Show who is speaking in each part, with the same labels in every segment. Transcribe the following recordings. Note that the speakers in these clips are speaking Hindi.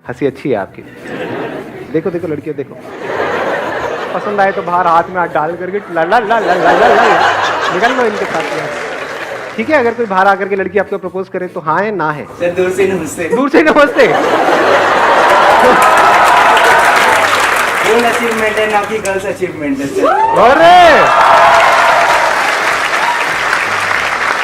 Speaker 1: हंसी अच्छी है आपकी। देखो देखो लड़कियों देखो, पसंद आए तो बाहर हाथ में हाथ डाल करके ला ला ला ला ला ला ला निकल लो इनके साथ में। ठीक है, अगर कोई बाहर आकर के लड़की आपको प्रपोज करे तो हाँ है ना है?
Speaker 2: सर दूर से नमस्ते।
Speaker 1: दूर से नमस्ते।
Speaker 2: गोल अचीवमेंट है ना कि गर्ल्स अचीवमेंट है सर।
Speaker 1: अरे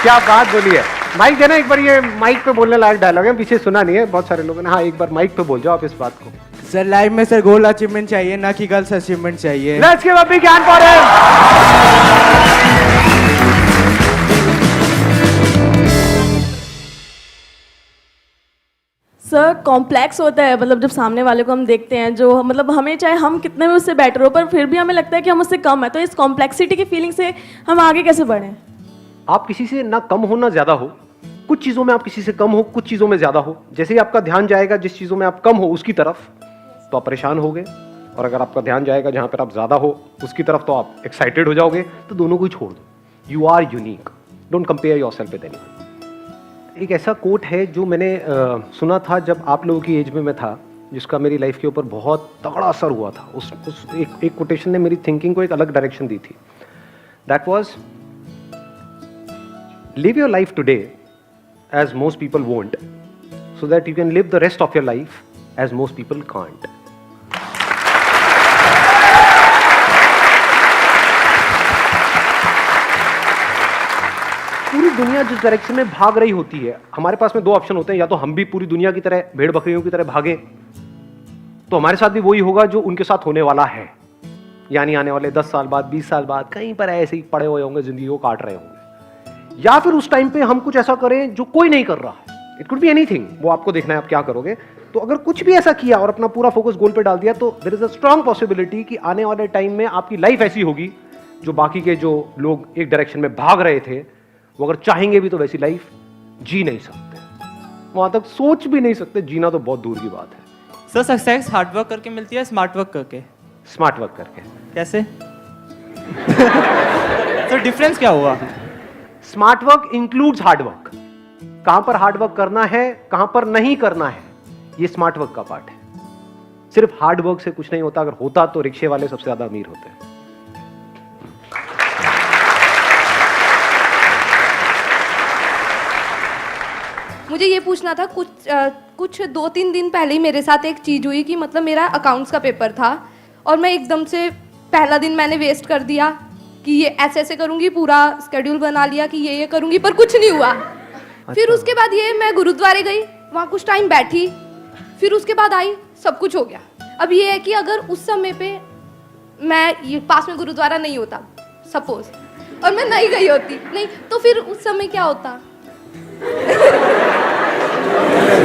Speaker 1: क्या बात बोली है। माइक देना एक बार, ये माइक पे बोलने लायक डायलॉग है, पीछे सुना नहीं है बहुत सारे लोगों ने। हाँ एक बार माइक पे बोल जाओ आप इस बात को।
Speaker 3: सर लाइफ में सर गोल अचीवमेंट चाहिए ना कि गर्ल्स अचीवमेंट चाहिए।
Speaker 1: Let's give a big hand for him.
Speaker 4: Sir complex होता है, मतलब जब सामने वाले को हम देखते हैं, जो मतलब हमें चाहे हम कितने भी उससे बेटर हो पर फिर भी हमें लगता है कि हम उससे कम है, तो इस कॉम्प्लेक्सिटी की फीलिंग से हम आगे कैसे बढ़ें?
Speaker 1: आप किसी से ना कम हो ना ज्यादा हो, कुछ चीजों में आप किसी से कम हो, कुछ चीजों में ज्यादा हो। जैसे ही आपका ध्यान जाएगा जिस चीजों में आप कम हो उसकी तरफ तो आप परेशान होगे, और अगर आपका ध्यान जाएगा जहां पर आप ज्यादा हो उसकी तरफ तो आप एक्साइटेड हो जाओगे। तो दोनों को ही छोड़ दो। You are unique, don't compare yourself with anyone. एक ऐसा कोट है जो मैंने सुना था जब आप लोगों की एज में मैं था, जिसका मेरी लाइफ के ऊपर बहुत तगड़ा असर हुआ था। उस एक कोटेशन ने मेरी थिंकिंग को एक अलग डायरेक्शन दी थी। That was, live your life today as most people won't, so that you can live the rest of your life as most people can't. पूरी दुनिया जिस डायरेक्शन में भाग रही होती है, हमारे पास में दो ऑप्शन होते हैं। या तो हम भी पूरी दुनिया की तरह भेड़ बकरियों की तरह भागें, तो हमारे साथ भी वही होगा जो उनके साथ होने वाला है, यानी आने वाले 10 साल बाद 20 साल बाद कहीं पर ऐसे ही पड़े हुए होंगे, जिंदगी को काट रहे होंगे। या फिर उस टाइम पे हम कुछ ऐसा करें जो कोई नहीं कर रहा है। इट कुड बी एनीथिंग, वो आपको देखना है आप क्या करोगे। तो अगर कुछ भी ऐसा किया और अपना पूरा फोकस गोल पे डाल दिया, तो there is a strong possibility कि आने वाले टाइम में आपकी लाइफ ऐसी होगी जो बाकी के जो लोग एक डायरेक्शन में भाग रहे थे, वो अगर चाहेंगे भी तो वैसी लाइफ जी नहीं सकते, वहां तक सोच भी नहीं सकते। जीना तो बहुत दूर की बात है।
Speaker 5: सर सक्सेस हार्ड वर्क करके मिलती है स्मार्ट वर्क करके?
Speaker 1: स्मार्ट वर्क करके।
Speaker 5: कैसे? तो डिफरेंस क्या हुआ?
Speaker 1: Smart work includes hard work. कहां पर हार्ड वर्क करना है, कहां पर नहीं करना है, ये स्मार्ट वर्क का पार्ट है। सिर्फ हार्ड वर्क से कुछ नहीं होता। अगर होता तो रिक्शे वाले सबसे ज्यादा अमीर होते हैं।
Speaker 6: मुझे ये पूछना था, कुछ 2-3 दिन पहले ही मेरे साथ एक चीज़ हुई कि मतलब मेरा अकाउंट्स का पेपर था और मैं एकदम से पहला दिन मैंने वेस्ट कर दिया कि ये ऐसे ऐसे करूँगी, पूरा स्केड्यूल बना लिया कि ये करूँगी, पर कुछ नहीं हुआ। फिर उसके बाद ये मैं गुरुद्वारे गई, वहाँ कुछ टाइम बैठी, फिर उसके बाद आई, सब कुछ हो गया। अब ये है कि अगर उस समय पे मैं ये पास में गुरुद्वारा नहीं होता सपोज, और मैं नहीं गई होती, नहीं तो फिर उस समय क्या होता?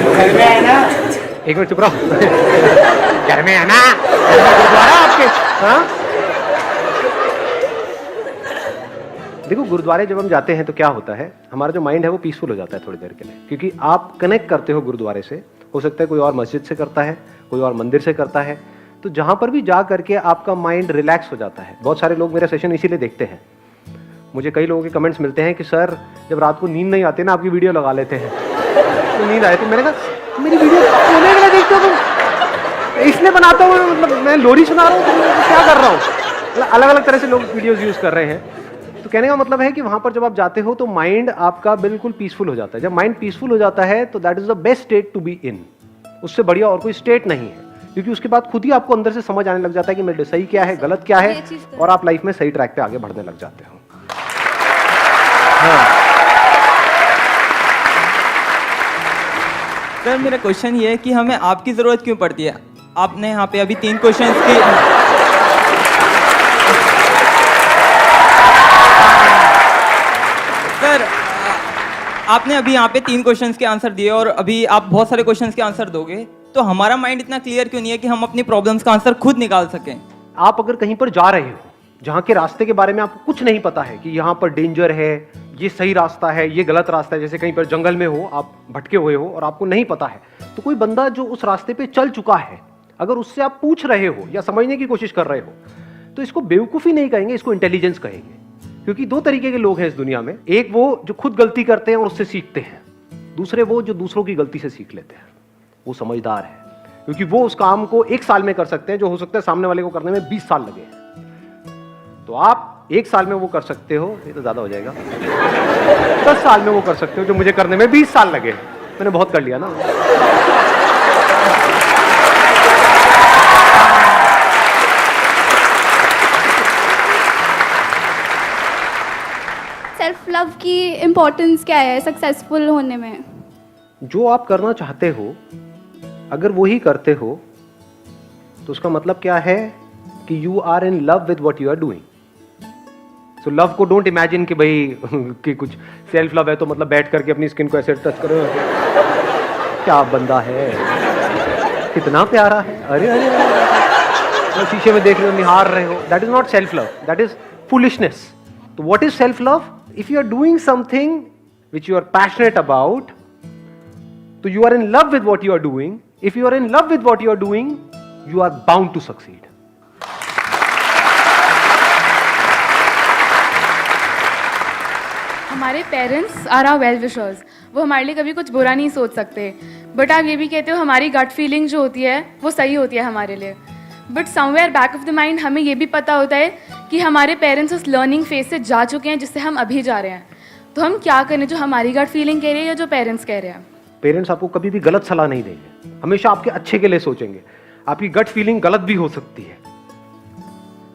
Speaker 2: घर में है ना,
Speaker 1: एक मिनट चुप रहो। घर में है ना गुरुद्वारा आपके? हाँ देखो, गुरुद्वारे जब हम जाते हैं तो क्या होता है, हमारा जो माइंड है वो पीसफुल हो जाता है थोड़ी देर के लिए, क्योंकि आप कनेक्ट करते हो गुरुद्वारे से। हो सकता है कोई और मस्जिद से करता है, कोई और मंदिर से करता है, तो जहां पर भी जा करके आपका माइंड रिलैक्स हो जाता है। बहुत सारे लोग मेरा सेशन इसीलिए देखते हैं। मुझे कई लोगों के कमेंट्स मिलते हैं कि सर जब रात को नींद नहीं आती ना, आपकी वीडियो लगा लेते हैं तो नींद आती। मैंने कहा मेरी वीडियो सोने के लिए देखते हो तुम? इसलिए बनाता हूँ, मतलब मैं लोरी सुना रहा हूँ, तो क्या कर रहा हूँ? अलग अलग तरह से लोग वीडियोस यूज कर रहे हैं। तो कहने का मतलब है कि वहां पर जब आप जाते हो तो माइंड आपका बिल्कुल पीसफुल हो जाता है। जब माइंड पीसफुल हो जाता है तो that is the best state to be in. उससे बढ़िया और कोई स्टेट नहीं है, क्योंकि उसके बाद खुद ही आपको अंदर से समझ आने लग जाता है कि मेरे सही क्या है, गलत क्या है, और आप लाइफ में सही ट्रैक पे आगे बढ़ने लग जाते हो। हाँ।
Speaker 5: सर मेरा क्वेश्चन ये है कि हमें आपकी ज़रूरत क्यों पड़ती है? आपने यहाँ पे अभी 3 क्वेश्चंस की। सर आपने अभी यहाँ पे 3 क्वेश्चंस के आंसर दिए और अभी आप बहुत सारे क्वेश्चंस के आंसर दोगे, तो हमारा माइंड इतना क्लियर क्यों नहीं है कि हम अपनी प्रॉब्लम्स का आंसर खुद निकाल सकें?
Speaker 1: आप अगर कहीं पर जा रहे हो जहाँ के रास्ते के बारे में आपको कुछ नहीं पता है कि यहाँ पर डेंजर है, ये सही रास्ता है, ये गलत रास्ता है, जैसे कहीं पर जंगल में हो, आप भटके हुए हो और आपको नहीं पता है, तो कोई बंदा जो उस रास्ते पे चल चुका है, अगर उससे आप पूछ रहे हो या समझने की कोशिश कर रहे हो, तो इसको बेवकूफ़ी नहीं कहेंगे, इसको इंटेलिजेंस कहेंगे। क्योंकि 2 तरीके के लोग हैं इस दुनिया में। एक वो जो खुद गलती करते हैं और उससे सीखते हैं, दूसरे वो जो दूसरों की गलती से सीख लेते हैं, वो समझदार है। क्योंकि वो उस काम को 1 साल में कर सकते हैं जो हो सकता है सामने वाले को करने में 20 साल लगे। तो आप 1 साल में वो कर सकते हो, ये तो ज्यादा हो जाएगा, 10 साल में वो कर सकते हो जो मुझे करने में 20 साल लगे। मैंने बहुत कर लिया ना।
Speaker 7: सेल्फ लव की इम्पोर्टेंस क्या है सक्सेसफुल होने में?
Speaker 1: जो आप करना चाहते हो अगर वो ही करते हो तो उसका मतलब क्या है कि you are in love with what you are doing. So love को डोंट इमेजिन कि भाई कि कुछ सेल्फ लव है तो मतलब बैठ करके अपनी स्किन को ऐसे टच करो, क्या बंदा है, कितना प्यारा है, अरे अरे, अरे। शीशे में देख रहे हो, निहार रहे हो, that is not self love, that is foolishness. तो what is self love? If you are doing something which you are passionate about, तो you are in love with what you are doing. If you are in love with what you are doing, you are bound to succeed.
Speaker 8: हमारे parents are our well wishers, वो हमारे लिए कभी कुछ बुरा नहीं सोच सकते। बट आप ये भी कहते हो हमारी गट फीलिंग जो होती है वो सही होती है हमारे लिए। But somewhere back of the mind हमें ये भी पता होता है कि हमारे पेरेंट्स उस लर्निंग फेज से जा चुके हैं जिससे हम अभी जा रहे हैं। तो हम क्या करें, जो हमारी गट फीलिंग कह रही है या जो पेरेंट्स कह रहे हैं?
Speaker 1: पेरेंट्स आपको कभी भी गलत सलाह नहीं देंगे, हमेशा आपके अच्छे के लिए सोचेंगे। आपकी गट फीलिंग गलत भी हो सकती है।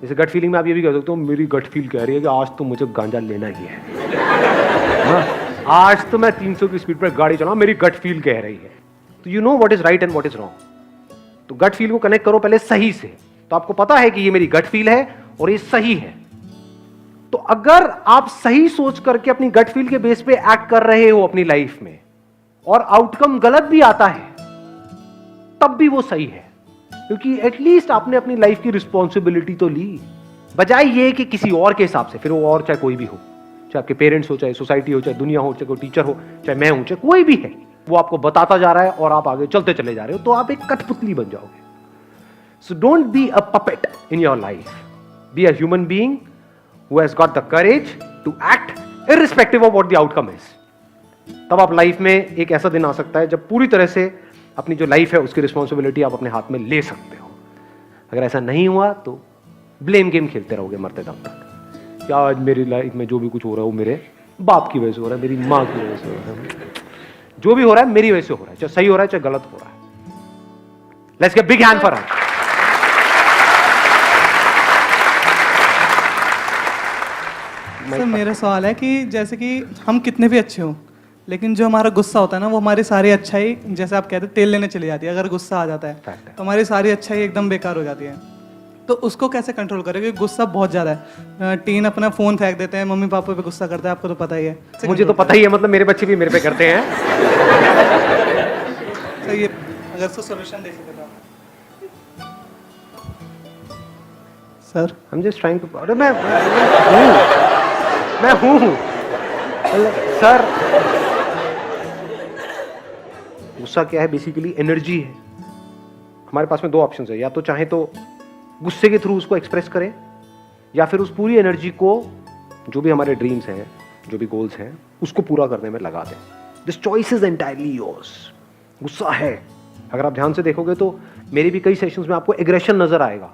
Speaker 1: जैसे गट फीलिंग में आप ये भी कह सकते हो मेरी गट फील कह रही है कि आज तो मुझे गांजा लेना ही है, आज तो मैं 300 की स्पीड पर गाड़ी चलाऊं, मेरी गट फील कह रही है। तो you know what is right and what is wrong. तो गट फील को कनेक्ट करो पहले सही से, तो आपको पता है कि ये मेरी गट फील है और ये सही है। तो अगर आप सही सोच करके अपनी गट फील के बेस पे एक्ट कर रहे हो अपनी लाइफ में और आउटकम गलत भी आता है तब भी वो सही है, क्योंकि एटलीस्ट आपने अपनी लाइफ की रिस्पॉन्सिबिलिटी तो ली, बजाय ये कि किसी और के हिसाब से। फिर वो और चाहे कोई भी हो, चाहे आपके पेरेंट्स हो, चाहे सोसाइटी हो, चाहे दुनिया हो, चाहे कोई टीचर हो, चाहे मैं हूं, चाहे कोई भी है, वो आपको बताता जा रहा है और आप आगे चलते चले जा रहे हो, तो आप एक कठपुतली बन जाओगे। So don't be a puppet in your life, be a human being who has got the courage to act irrespective of what the outcome is. तब आप लाइफ में एक ऐसा दिन आ सकता है जब पूरी तरह से अपनी जो लाइफ है उसकी रिस्पॉन्सिबिलिटी आप अपने हाथ में ले सकते हो। अगर ऐसा नहीं हुआ तो ब्लेम गेम खेलते रहोगे मरते दम तक। क्या आज मेरी लाइफ में जो भी कुछ हो रहा है वो मेरे बाप की वजह से हो रहा है, मेरी माँ की वजह से हो रहा है, जो भी हो रहा है मेरी वजह से हो रहा है, चाहे सही हो रहा है चाहे गलत हो रहा है। Let's get big hand for her.
Speaker 3: Sir मेरा सवाल है कि जैसे कि हम कितने भी अच्छे हों लेकिन जो हमारा गुस्सा होता है ना वो हमारी सारी अच्छाई, जैसे आप कहते हैं, तेल लेने चली जाती है। अगर गुस्सा आ जाता है तो हमारी सारी अच्छाई एकदम बेकार हो जाती है। तो उसको कैसे कंट्रोल करें, क्योंकि गुस्सा बहुत ज़्यादा है। टीन अपना फ़ोन फेंक देते हैं, मम्मी पापा पे गुस्सा करता है, आपको तो पता ही है।
Speaker 1: मुझे तो पता ही है, मतलब मेरे बच्चे भी मेरे पे करते हैं।
Speaker 3: सर ये अगर उसको सोल्यूशन दे सके तो sir.
Speaker 1: I'm just trying to, अरे मैं हूँ सर। गुस्सा क्या है? बेसिकली एनर्जी है। हमारे पास में 2 ऑप्शंस है, या तो चाहे तो गुस्से के थ्रू उसको एक्सप्रेस करें, या फिर उस पूरी एनर्जी को जो भी हमारे ड्रीम्स हैं, जो भी गोल्स हैं, उसको पूरा करने में लगा दें। This choice is entirely yours. गुस्सा है, अगर आप ध्यान से देखोगे तो मेरे भी कई सेशंस में आपको एग्रेशन नजर आएगा।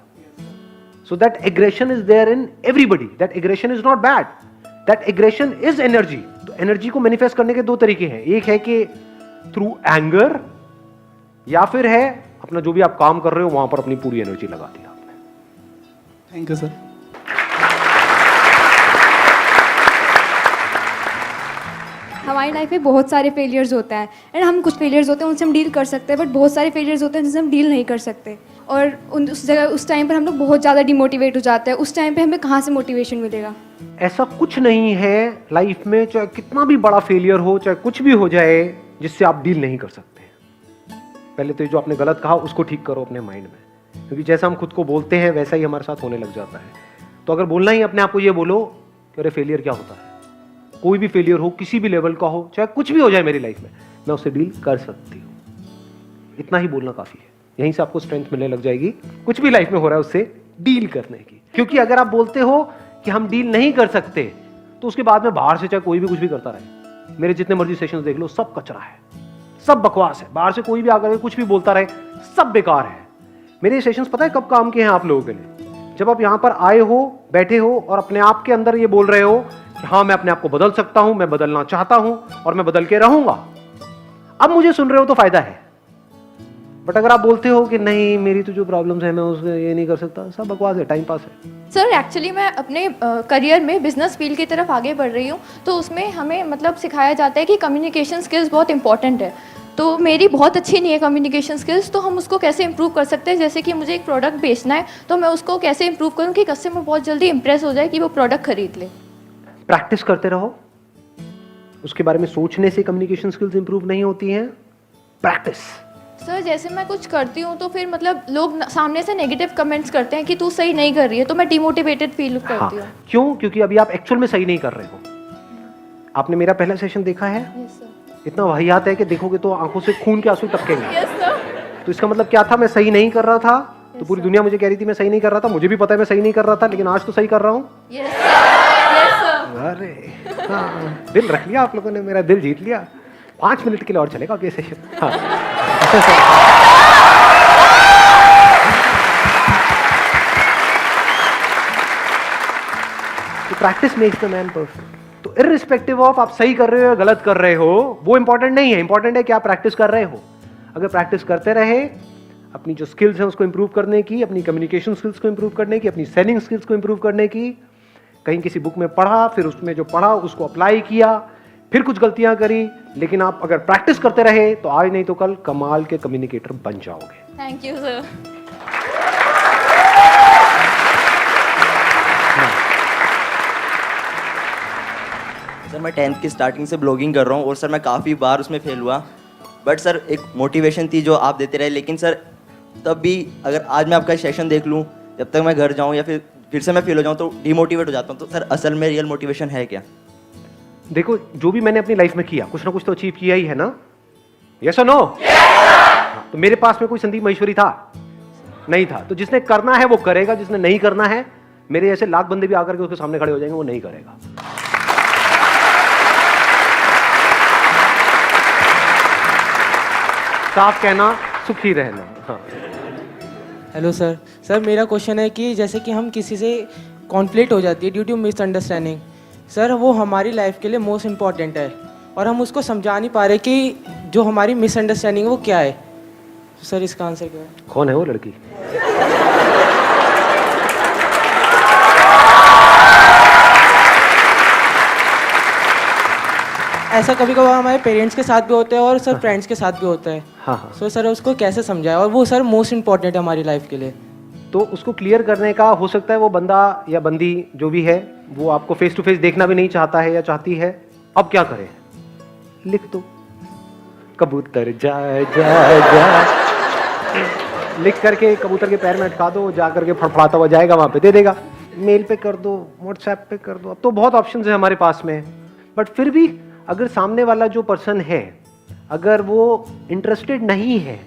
Speaker 1: So that aggression is there in everybody. That aggression is not bad. That aggression is energy. तो एनर्जी को मैनिफेस्ट करने के 2 तरीके हैं। एक है कि थ्रू एंगर, या फिर है अपना जो भी आप काम कर रहे हो वहां पर अपनी पूरी एनर्जी लगा दी आपने।
Speaker 3: Thank you sir.
Speaker 9: हमारी लाइफ में बहुत सारे फेलियर्स होते हैं एंड हम कुछ फेलियर्स होते हैं उनसे हम डील कर सकते हैं, बट बहुत सारे फेलियर्स होते हैं जिनसे हम डील नहीं कर सकते और उस टाइम पर हम लोग बहुत ज़्यादा डिमोटिवेट हो जाते हैं। उस टाइम पे हमें कहाँ से मोटिवेशन मिलेगा?
Speaker 1: ऐसा कुछ नहीं है लाइफ में, चाहे कितना भी बड़ा फेलियर हो, चाहे कुछ भी हो जाए, जिससे आप डील नहीं कर सकते। पहले तो जो आपने गलत कहा उसको ठीक करो अपने माइंड में, क्योंकि जैसा हम खुद को बोलते हैं वैसा ही हमारे साथ होने लग जाता है। तो अगर बोलना ही अपने आप को ये बोलो कि अरे फेलियर क्या होता है, कोई भी फेलियर हो, किसी भी लेवल का हो, चाहे कुछ भी हो जाए मेरी लाइफ में, मैं उससे डील कर सकती हूँ। इतना ही बोलना काफी है। यहीं से आपको स्ट्रेंथ मिलने लग जाएगी कुछ भी लाइफ में हो रहा है उससे डील करने की। क्योंकि अगर आप बोलते हो कि हम डील नहीं कर सकते तो उसके बाद में बाहर से चाहे कोई भी कुछ भी करता रहे, मेरे जितने मर्जी सेशंस देख लो, सब कचरा है, सब बकवास है, बाहर से कोई भी आकर के कुछ भी बोलता रहे, सब बेकार है। मेरे सेशंस पता है कब काम के हैं आप लोगों के लिए? जब आप यहाँ पर आए हो, बैठे हो और अपने आप के अंदर ये बोल रहे हो कि हाँ मैं अपने आप को बदल सकता हूं, मैं बदलना चाहता हूं और मैं बदल के रहूंगा। अब मुझे सुन रहे हो तो फायदा है। बट अगर आप बोलते हो कि नहीं मेरी तो जो प्रॉब्लम्स है मैं उसमें ये नहीं कर सकता, सब बकवास है, टाइम पास है।
Speaker 10: सर एक्चुअली मैं अपने करियर में बिजनेस फील्ड की तरफ आगे बढ़ रही हूँ, तो उसमें हमें मतलब सिखाया जाता है कि कम्युनिकेशन स्किल्स बहुत इंपॉर्टेंट है। तो मेरी बहुत अच्छी नहीं है कम्युनिकेशन स्किल्स, तो हम उसको कैसे इंप्रूव कर सकते हैं? जैसे कि मुझे एक प्रोडक्ट बेचना है, तो मैं उसको कैसे इंप्रूव करूँ कि कस्टमर बहुत जल्दी इंप्रेस हो जाए कि वो प्रोडक्ट खरीद ले।
Speaker 1: प्रैक्टिस करते रहो, उसके बारे में सोचने से कम्युनिकेशन स्किल्स इंप्रूव नहीं होती हैं। प्रैक्टिस।
Speaker 10: सर जैसे मैं कुछ करती हूँ तो फिर मतलब लोग सामने से नेगेटिव कमेंट्स करते हैं कि तू सही नहीं कर रही है, तो मैं डिमोटिवेटेड फील करती हूँ।
Speaker 1: क्यों? क्योंकि अभी आप एक्चुअल में सही नहीं कर रहे हो। आपने मेरा पहला सेशन देखा है?
Speaker 10: Yes sir.
Speaker 1: इतना वाहियात है कि देखोगे तो आंखों से खून के आंसू टपकेंगे।
Speaker 10: Yes sir.
Speaker 1: तो इसका मतलब क्या था? मैं सही नहीं कर रहा था, तो पूरी दुनिया मुझे कह रही थी मैं सही नहीं कर रहा था, मुझे भी पता है मैं सही नहीं कर रहा था, लेकिन आज तो सही कर रहा हूँ।
Speaker 10: Yes sir.
Speaker 1: अरे हाँ, दिल रख लिया आप लोगों ने, मेरा दिल जीत लिया। 5 मिनट के लिए और चलेगा अब ये सेशन। हाँ। Practice makes the man perfect. तो इररिस्पेक्टिव ऑफ आप सही कर रहे हो या गलत कर रहे हो, वो इंपॉर्टेंट नहीं है। इंपॉर्टेंट है कि आप प्रैक्टिस कर रहे हो। अगर प्रैक्टिस करते रहे, अपनी जो स्किल्स हैं उसको इंप्रूव करने की, अपनी कम्युनिकेशन स्किल्स को इंप्रूव करने की, अपनी सेलिंग स्किल्स को इंप्रूव करने की, कहीं किसी बुक में पढ़ा, फिर उसमें जो पढ़ा उसको अप्लाई किया, फिर कुछ गलतियां करी, लेकिन आप अगर प्रैक्टिस करते रहे तो आज नहीं तो कल कमाल के कम्युनिकेटर बन जाओगे।
Speaker 10: Thank you sir.
Speaker 11: सर मैं 10th की स्टार्टिंग से ब्लॉगिंग कर रहा हूँ और सर मैं काफ़ी बार उसमें फेल हुआ, बट सर एक मोटिवेशन थी जो आप देते रहे। लेकिन सर तब भी अगर आज मैं आपका सेशन देख लूँ, जब तक मैं घर जाऊँ या फिर से मैं फेल हो जाऊँ तो डिमोटिवेट हो जाता हूँ। तो सर असल में रियल मोटिवेशन है क्या?
Speaker 1: देखो, जो भी मैंने अपनी लाइफ में किया कुछ ना कुछ तो अचीव किया ही है ना। यस और नो? तो मेरे पास में कोई संदीप महेश्वरी था? नहीं था। तो जिसने करना है वो करेगा, जिसने नहीं करना है, मेरे जैसे लाख बंदे भी आकर के उसके सामने खड़े हो जाएंगे, वो नहीं करेगा। साफ कहना, सुखी रहना। हाँ।
Speaker 12: Hello sir. सर मेरा क्वेश्चन है कि जैसे कि हम किसी से कॉन्फ्लिक्ट हो जाती है ड्यू टू मिसअंडरस्टैंडिंग, सर वो हमारी लाइफ के लिए मोस्ट इम्पॉर्टेंट है और हम उसको समझा नहीं पा रहे कि जो हमारी मिसअंडरस्टैंडिंग है वो क्या है। तो सर इसका आंसर क्या है?
Speaker 1: कौन है वो लड़की?
Speaker 12: ऐसा कभी कभार हमारे पेरेंट्स के साथ भी होता है और सर फ्रेंड्स के साथ भी होता है।
Speaker 1: हाँ हाँ।
Speaker 12: सो सर उसको कैसे समझाए, और वो सर मोस्ट इम्पॉर्टेंट है हमारी लाइफ के लिए।
Speaker 1: तो उसको क्लियर करने का हो सकता है वो बंदा या बंदी जो भी है वो आपको फेस टू फेस देखना भी नहीं चाहता है या चाहती है। अब क्या करें? लिख दो, कबूतर जा जा जा, लिख करके कबूतर के पैर में अटका दो, जा करके फड़फड़ाता हुआ जाएगा, वहां पे दे देगा। मेल पे कर दो, व्हाट्सएप पे कर दो, अब तो बहुत ऑप्शंस है हमारे पास में। बट फिर भी अगर सामने वाला जो पर्सन है अगर वो इंटरेस्टेड नहीं है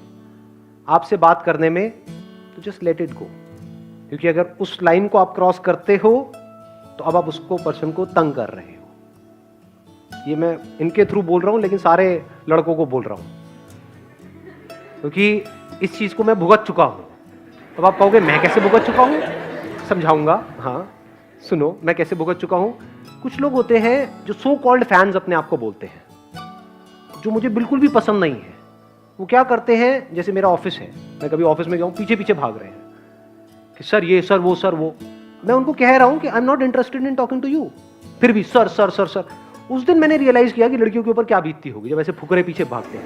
Speaker 1: आपसे बात करने में, तो जस्ट लेट इट गो। क्योंकि अगर उस लाइन को आप क्रॉस करते हो तो अब आप उसको पर्सन को तंग कर रहे हो। ये मैं इनके थ्रू बोल रहा हूं, लेकिन सारे लड़कों को बोल रहा हूं, क्योंकि इस चीज को मैं भुगत चुका हूं। अब आप कहोगे मैं कैसे भुगत चुका हूं? समझाऊंगा। हाँ सुनो, मैं कैसे भुगत चुका हूं। कुछ लोग होते हैं जो सो कॉल्ड फैंस अपने आप को बोलते हैं, जो मुझे बिल्कुल भी पसंद नहीं है। वो क्या करते हैं, जैसे मेरा ऑफिस है, मैं कभी ऑफिस में गया हूँ, पीछे पीछे भाग रहे हैं कि सर ये, सर वो, सर वो। मैं उनको कह रहा हूँ कि I am not interested in talking to you, फिर भी सर सर सर सर। उस दिन मैंने रियलाइज किया कि लड़कियों के ऊपर क्या बीतती होगी जब ऐसे फुकरे पीछे भागते हैं।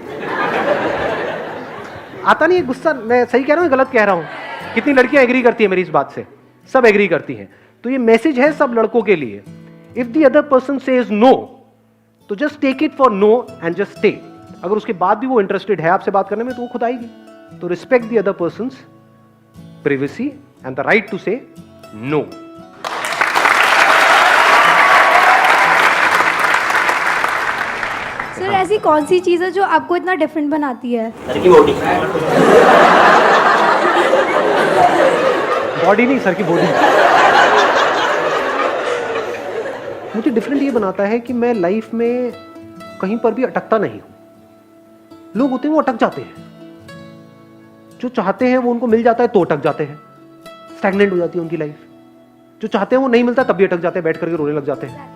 Speaker 1: आता नहीं है गुस्सा? मैं सही कह रहा हूँ, गलत कह रहा हूँ? कितनी लड़कियां एग्री करती है मेरी इस बात से? सब एग्री करती हैं। तो ये मैसेज है सब लड़कों के लिए, if the other person says no तो just take it for no and just stay. अगर उसके बाद भी वो इंटरेस्टेड है आपसे बात करने में तो वो खुद आएगी। तो respect the other person's privacy and the right to say no.
Speaker 9: Sir ऐसी कौन सी चीज़ है जो आपको इतना डिफरेंट बनाती है?
Speaker 11: सर की बॉडी।
Speaker 1: बॉडी नहीं, सर की बॉडी। मुझे डिफरेंट ये बनाता है कि मैं लाइफ में कहीं पर भी अटकता नहीं हूं। लोग होते हैं वो अटक जाते हैं, जो चाहते हैं वो उनको मिल जाता है तो अटक जाते हैं, स्टैग्नेंट हो जाती है उनकी लाइफ। जो चाहते हैं वो नहीं मिलता तब भी अटक जाते हैं, बैठ करके रोने लग जाते हैं।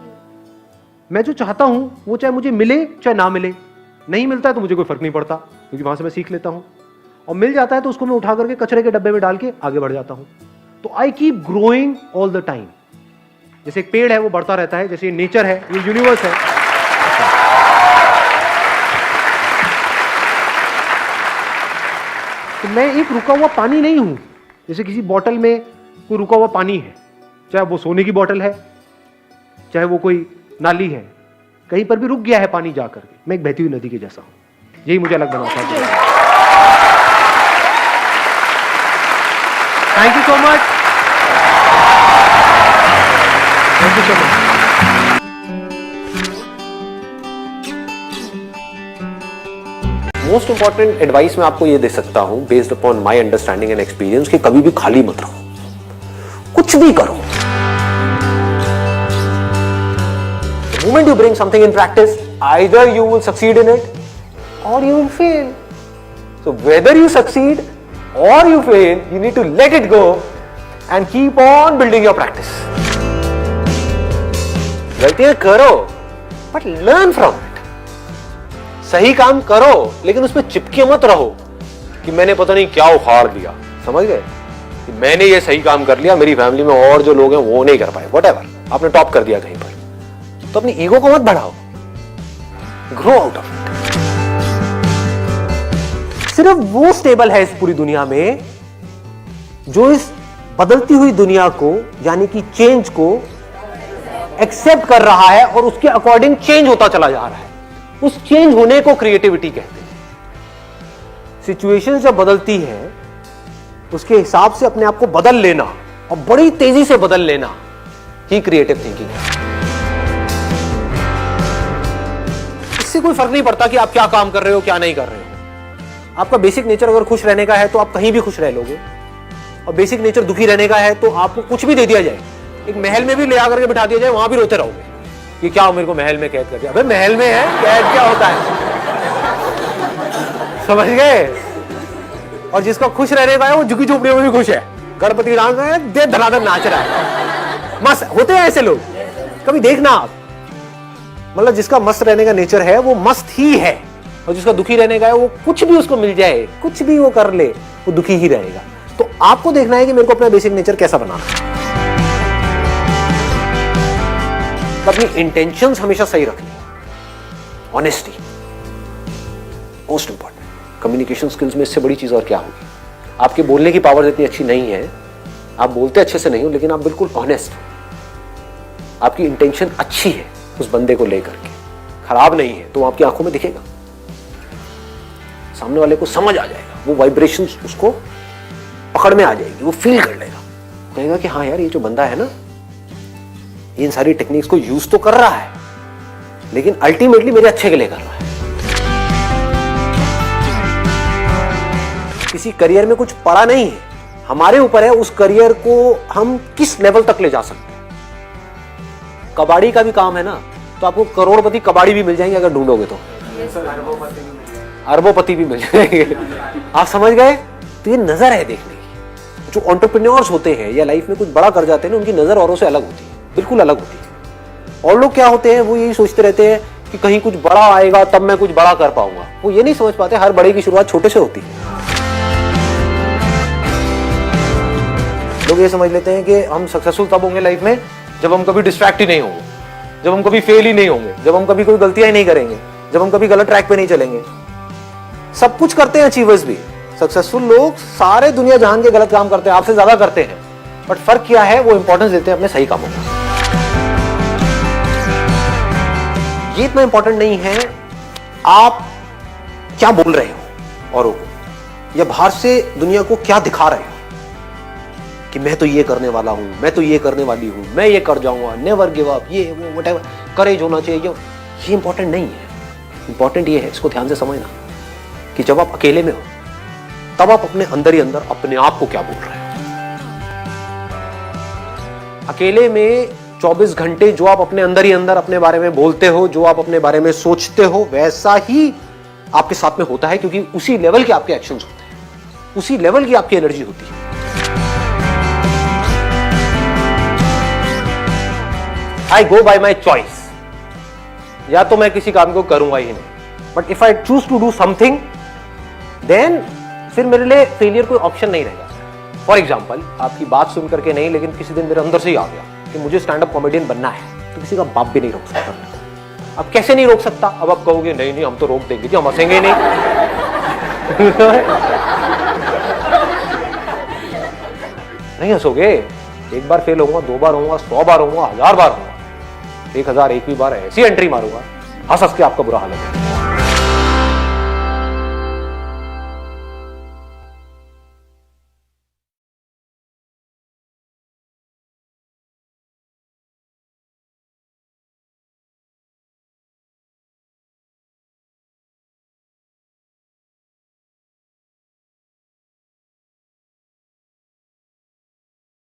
Speaker 1: मैं जो चाहता हूं वो चाहे मुझे मिले चाहे ना मिले, नहीं मिलता है तो मुझे कोई फर्क नहीं पड़ता, क्योंकि वहां से मैं सीख लेता हूं, और मिल जाता है तो उसको मैं उठा करके कचरे के डब्बे में डाल के आगे बढ़ जाता हूं। तो I keep growing all the time. जैसे एक पेड़ है वो बढ़ता रहता है, जैसे ये नेचर है, ये यूनिवर्स है। तो मैं एक रुका हुआ पानी नहीं हूं। जैसे किसी बोतल में कोई रुका हुआ पानी है, चाहे वो सोने की बोतल है, चाहे वो कोई नाली है, कहीं पर भी रुक गया है पानी जाकर के, मैं एक बहती हुई नदी के जैसा हूं। यही मुझे अलग बनाता है। Thank you so much, thank you so much. Most important advice मैं आपको ये दे सकता हूं based upon my understanding and experience कि कभी भी खाली मत रहो, कुछ भी करो। The moment you bring something in practice, either you will succeed in it or you will fail. So whether you succeed or you fail, you need to let it go and keep on building your practice. गलतियां करो but learn from it. सही काम करो लेकिन उसमें चिपके मत रहो कि मैंने पता नहीं क्या उखाड़ दिया, समझ गए, कि मैंने ये सही काम कर लिया, मेरी फैमिली में और जो लोग हैं वो नहीं कर पाए, व्हाटएवर, आपने टॉप कर दिया कहीं पर, तो अपनी ईगो को मत बढ़ाओ, ग्रो आउट ऑफ इट। सिर्फ वो स्टेबल है इस पूरी दुनिया में जो इस बदलती हुई दुनिया को, यानी कि चेंज को एक्सेप्ट कर रहा है और उसके अकॉर्डिंग चेंज होता चला जा रहा है। उस चेंज होने को क्रिएटिविटी कहते हैं। सिचुएशन जब बदलती है उसके हिसाब से अपने आप को बदल लेना और बड़ी तेजी से बदल लेना ही क्रिएटिव थिंकिंग है। इससे कोई फर्क नहीं पड़ता कि आप क्या काम कर रहे हो क्या नहीं कर रहे हो। आपका बेसिक नेचर अगर खुश रहने का है तो आप कहीं भी खुश रह लोगे, और बेसिक नेचर दुखी रहने का है तो आपको कुछ भी दे दिया जाए, एक महल में भी ले आकर के बिठा दिया जाए, वहां भी रोते रहोगे कि क्या मेरे को महल में कैद कर दिया। अबे महल में है, कैद क्या होता है, समझ गए। और जिसका खुश रहने का है वो झुकी झोपड़ियों में भी खुश है, गणपति डांस है, दे धनाधन नाच रहा है, मस्त होते हैं ऐसे लोग, कभी देखना आप। मतलब जिसका मस्त रहने का नेचर है वो मस्त ही है, और जिसका दुखी रहने का है वो कुछ भी उसको मिल जाए, कुछ भी वो कर ले, वो दुखी ही रहेगा। तो आपको देखना है कि मेरे को अपना बेसिक नेचर कैसा बनाना है। अपनी इंटेंशंस हमेशा सही रखनी, honesty most important. Communication skills में इससे बड़ी चीज और क्या होगी। आपके बोलने की पावर इतनी अच्छी नहीं है, आप बोलते अच्छे से नहीं हो, लेकिन आप बिल्कुल ऑनेस्ट हो, आपकी इंटेंशन अच्छी है उस बंदे को लेकर के, खराब नहीं है, तो आपकी आंखों में दिखेगा, सामने वाले को समझ आ जाएगा, वो वाइब्रेशन उसको पकड़ में आ जाएगी, वो फील कर लेगा, कहेगा कि हाँ यार ये जो बंदा है ना इन सारी टेक्निक्स को यूज तो कर रहा है लेकिन अल्टीमेटली मेरे अच्छे के लिए कर रहा है। किसी करियर में कुछ पड़ा नहीं है, हमारे ऊपर है उस करियर को हम किस लेवल तक ले जा सकते हैं। कबाड़ी का भी काम है ना, तो आपको करोड़पति कबाड़ी भी मिल जाएंगे अगर ढूंढोगे तो, अरबोपति भी मिल जाएंगे, आप समझ गए। तो ये नजर है देखने की। जो एंटरप्रेन्योर्स होते हैं या लाइफ में कुछ बड़ा कर जाते हैं ना, उनकी नजर औरों से अलग होती है, बिल्कुल अलग होती है। और लोग क्या होते हैं, वो यही सोचते रहते हैं कि कहीं कुछ बड़ा आएगा तब मैं कुछ बड़ा कर पाऊंगा। वो ये नहीं समझ पाते हर बड़े की शुरुआत छोटे से होती है। लोग ये समझ लेते हैं कि हम सक्सेसफुल तब होंगे लाइफ में जब हम कभी डिस्ट्रैक्ट ही नहीं होंगे, जब हम कभी फेल ही नहीं होंगे, जब हम कभी कोई गलतियां ही नहीं करेंगे, जब हम कभी गलत ट्रैक पे नहीं चलेंगे। सब कुछ करते हैं अचीवर्स भी, सक्सेसफुल लोग सारे दुनिया जहान के गलत काम करते हैं, आपसे ज्यादा करते हैं, बट फर्क क्या है, वो इंपॉर्टेंस देते हैं अपने सही कामों को। ये इतना इंपॉर्टेंट नहीं है आप क्या बोल रहे हो औरों को, या बाहर से दुनिया को क्या दिखा रहे हो कि मैं तो ये करने वाला हूं, मैं तो ये करने वाली हूं, मैं ये कर जाऊंगा, नेवर गिव अप, ये वो व्हाटएवर, करेज होना चाहिए। ये इंपॉर्टेंट नहीं है। इंपॉर्टेंट ये है, इसको ध्यान से समझना, कि जब आप अकेले में हो तब आप अपने अंदर ही अंदर अपने आप को क्या बोल रहे हो। अकेले में 24 घंटे जो आप अपने अंदर ही अंदर अपने बारे में बोलते हो, जो आप अपने बारे में सोचते हो, वैसा ही आपके साथ में होता है, क्योंकि उसी लेवल के आपके एक्शंस होते हैं, उसी लेवल की आपकी एनर्जी होती है। आई गो बाय माई चॉइस, या तो मैं किसी काम को करूंगा ही नहीं, but if I choose to do something then फिर मेरे लिए फेलियर कोई ऑप्शन नहीं रहेगा। फॉर एग्जाम्पल, आपकी बात सुन करके नहीं, लेकिन किसी दिन मेरे अंदर से ही आ गया कि मुझे स्टैंड अप कॉमेडियन बनना है, तो किसी का बाप भी नहीं रोक सकता। अब कैसे नहीं रोक सकता? अब आप कहोगे नहीं नहीं हम तो रोक देंगे जी, हम हंसेंगे नहीं। नहीं हंसोगे, एक बार फेल होऊंगा, 2 बार होऊंगा, 100 बार होऊंगा, 1000 बार होऊंगा, 1001वीं बार ऐसी एंट्री मारूंगा, हंस हंस के आपका बुरा हाल है।